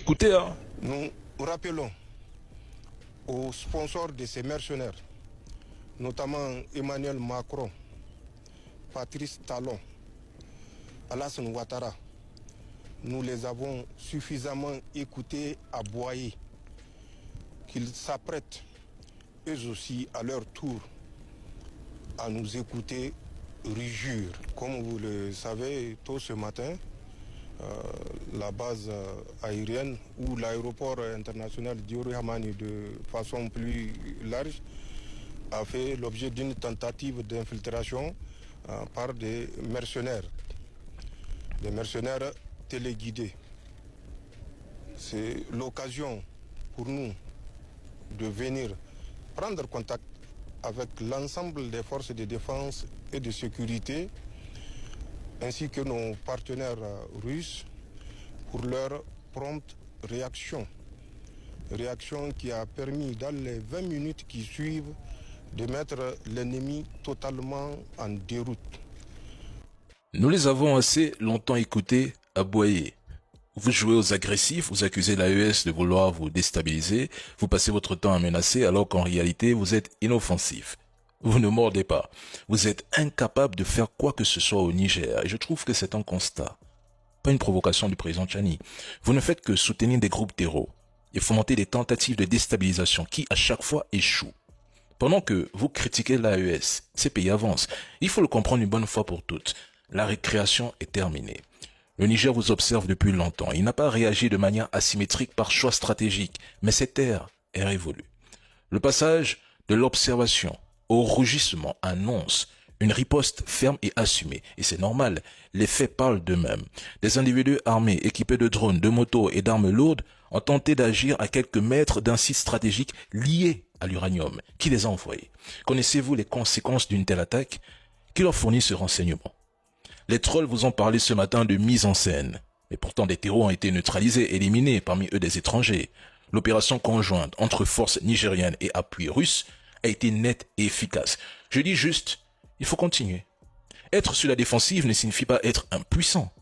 Écoutez, hein. Nous rappelons aux sponsors de ces mercenaires, notamment Emmanuel Macron, Patrice Talon, Alassane Ouattara, nous les avons suffisamment écoutés, aboyés, qu'ils s'apprêtent, eux aussi, à leur tour, à nous écouter rugir. Comme vous le savez, tôt ce matin, la base aérienne ou l'aéroport international Diori Hamani de façon plus large a fait l'objet d'une tentative d'infiltration par des mercenaires téléguidés. C'est l'occasion pour nous de venir prendre contact avec l'ensemble des forces de défense et de sécurité ainsi que nos partenaires russes pour leur prompte réaction. Réaction qui a permis dans les 20 minutes qui suivent de mettre l'ennemi totalement en déroute. Nous les avons assez longtemps écoutés aboyer. Vous jouez aux agressifs, vous accusez l'AES de vouloir vous déstabiliser, vous passez votre temps à menacer alors qu'en réalité vous êtes inoffensif. Vous ne mordez pas. Vous êtes incapable de faire quoi que ce soit au Niger et je trouve que c'est un constat. Pas une provocation du président Tchani. Vous ne faites que soutenir des groupes terreaux et fomenter des tentatives de déstabilisation qui à chaque fois échouent. Pendant que vous critiquez l'AES, ces pays avancent. Il faut le comprendre une bonne fois pour toutes. La récréation est terminée. Le Niger vous observe depuis longtemps. Il n'a pas réagi de manière asymétrique par choix stratégique, mais cette ère est révolue. Le passage de l'observation au rugissement annonce une riposte ferme et assumée. Et c'est normal, les faits parlent d'eux-mêmes. Des individus armés, équipés de drones, de motos et d'armes lourdes ont tenté d'agir à quelques mètres d'un site stratégique lié à l'uranium. Qui les a envoyés? Connaissez-vous les conséquences d'une telle attaque? Qui leur fournit ce renseignement? Les trolls vous ont parlé ce matin de mise en scène. Mais pourtant des terreaux ont été neutralisés, éliminés, parmi eux des étrangers. L'opération conjointe entre forces nigériennes et appui russe a été nette et efficace. Je dis juste, il faut continuer. Être sur la défensive ne signifie pas être impuissant.